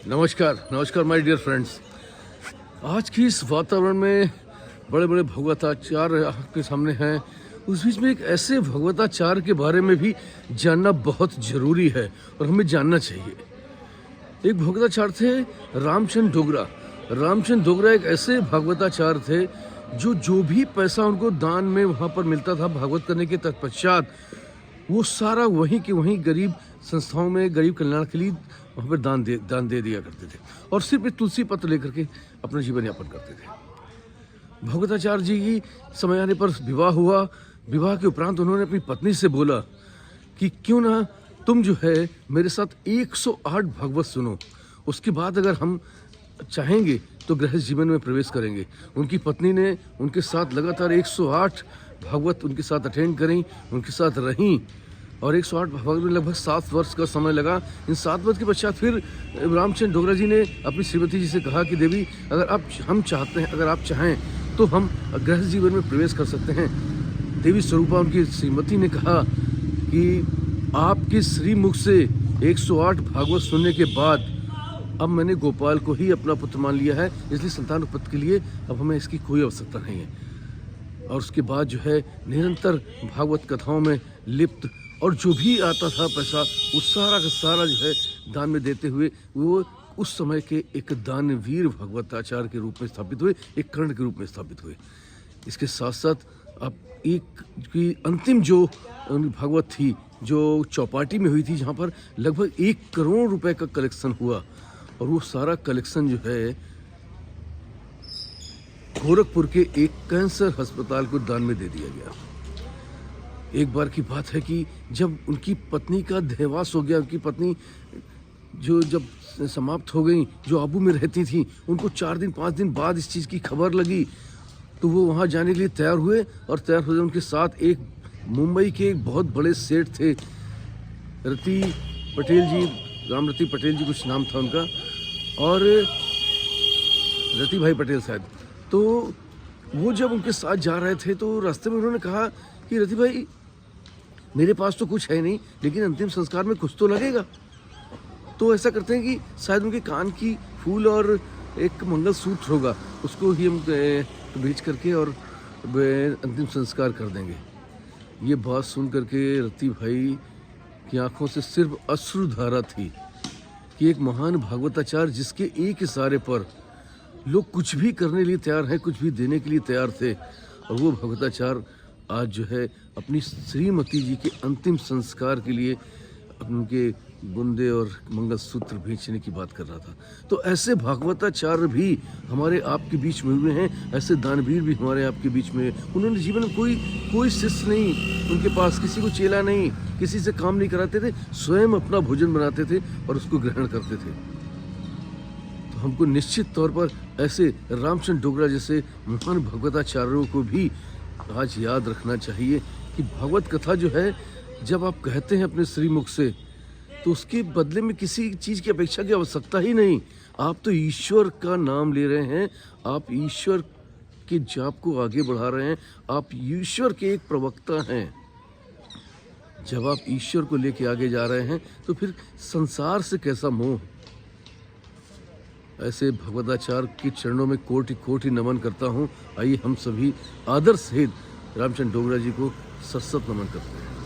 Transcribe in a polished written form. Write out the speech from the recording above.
नमस्कार my dear friends. आज की इस वातावरण में बड़े बड़े भगवताचार आपके सामने हैं। उस बीच में एक ऐसे भगवताचार के बारे में भी जानना बहुत ज़रूरी है और हमें जानना चाहिए। एक भगवताचार थे रामचंद्र डोगरा। रामचंद्र डोगरा एक ऐसे भगवताचार थे जो भी पैसा उनको दान में वहाँ पर मिलता था भागवत करने के तत्पश्चात वो सारा वहीं के वहीं गरीब संस्थाओं में गरीब कल्याण के लिए वहाँ पर दान दे दिया करते थे और सिर्फ एक तुलसी पत्र लेकर के अपना जीवन यापन करते थे। भगवताचार्य जी की समय आने पर विवाह हुआ। विवाह के उपरांत उन्होंने अपनी पत्नी से बोला कि क्यों ना तुम जो है मेरे साथ 108 भागवत सुनो, उसके बाद अगर हम चाहेंगे तो गृहस्थ जीवन में प्रवेश करेंगे। उनकी पत्नी ने उनके साथ लगातार 108 भागवत उनके साथ अटेंड करें, उनके साथ रहीं और 108 भागवत में लगभग 7 वर्ष का समय लगा। इन 7 वर्ष के पश्चात फिर रामचंद्र डोगरा जी ने अपनी श्रीमती जी से कहा कि देवी अगर आप चाहें तो हम गृहस्थ जीवन में प्रवेश कर सकते हैं। देवी स्वरूपा उनकी श्रीमती ने कहा कि आपके श्रीमुख से 108 भागवत सुनने के बाद अब मैंने गोपाल को ही अपना पुत्र मान लिया है, इसलिए संतान उत्पत्ति के लिए अब हमें इसकी कोई आवश्यकता नहीं है। और उसके बाद जो है निरंतर भागवत कथाओं में लिप्त और जो भी आता था पैसा वो सारा का सारा जो है दान में देते हुए वो उस समय के एक दानवीर भगवताचार्य के रूप में स्थापित हुए, एक कर्ण के रूप में स्थापित हुए। इसके साथ साथ अब एक की अंतिम जो भागवत थी जो चौपाटी में हुई थी, जहाँ पर लगभग 1 करोड़ रुपए का कलेक्शन हुआ और वो सारा कलेक्शन जो है गोरखपुर के एक कैंसर अस्पताल को दान में दे दिया गया। एक बार की बात है कि जब उनकी पत्नी का देहांत हो गया, उनकी पत्नी जो जब समाप्त हो गई, जो आबू में रहती थी, उनको 4 दिन 5 दिन बाद इस चीज़ की खबर लगी तो वो वहाँ जाने के लिए तैयार हुए और तैयार हो गए। उनके साथ एक मुंबई के एक बहुत बड़े सेठ थे, रति पटेल जी, राम रति पटेल जी कुछ नाम था उनका, और रति भाई पटेल शायद। तो वो जब उनके साथ जा रहे थे तो रास्ते में उन्होंने कहा कि रति भाई मेरे पास तो कुछ है नहीं, लेकिन अंतिम संस्कार में कुछ तो लगेगा। तो ऐसा करते हैं कि शायद उनके कान की फूल और एक मंगलसूत्र होगा, उसको ही हम बेच करके और अंतिम संस्कार कर देंगे। ये बात सुन करके रति भाई की आंखों से सिर्फ अश्रुधारा थी कि एक महान भागवताचार्य जिसके एक इशारे पर लोग कुछ भी करने के लिए तैयार हैं, कुछ भी देने के लिए तैयार थे, और वो भगवताचार्य आज जो है अपनी श्रीमती जी के अंतिम संस्कार के लिए उनके बुंदे और मंगलसूत्र बेचने की बात कर रहा था। तो ऐसे भागवताचार्य भी हमारे आपके बीच में हुए हैं, ऐसे दानवीर भी हमारे आपके बीच में। उन्होंने जीवन में कोई शिष्य नहीं, उनके पास किसी को चेला नहीं, किसी से काम नहीं कराते थे, स्वयं अपना भोजन बनाते थे और उसको ग्रहण करते थे। तो हमको निश्चित तौर पर ऐसे रामचंद्र डोगरा जैसे महान भगवताचार्यों को भी आज याद रखना चाहिए कि भगवत कथा जो है जब आप कहते हैं अपने श्रीमुख से तो उसके बदले में किसी चीज़ की अपेक्षा की आवश्यकता ही नहीं। आप तो ईश्वर का नाम ले रहे हैं, आप ईश्वर के जाप को आगे बढ़ा रहे हैं, आप ईश्वर के एक प्रवक्ता हैं। जब आप ईश्वर को लेके आगे जा रहे हैं तो फिर संसार से कैसा मोह। ऐसे भगवताचार्य के चरणों में कोटि कोटि नमन करता हूँ। आइए हम सभी आदर सहित रामचंद्र डोगरा जी को सत नमन करते हैं।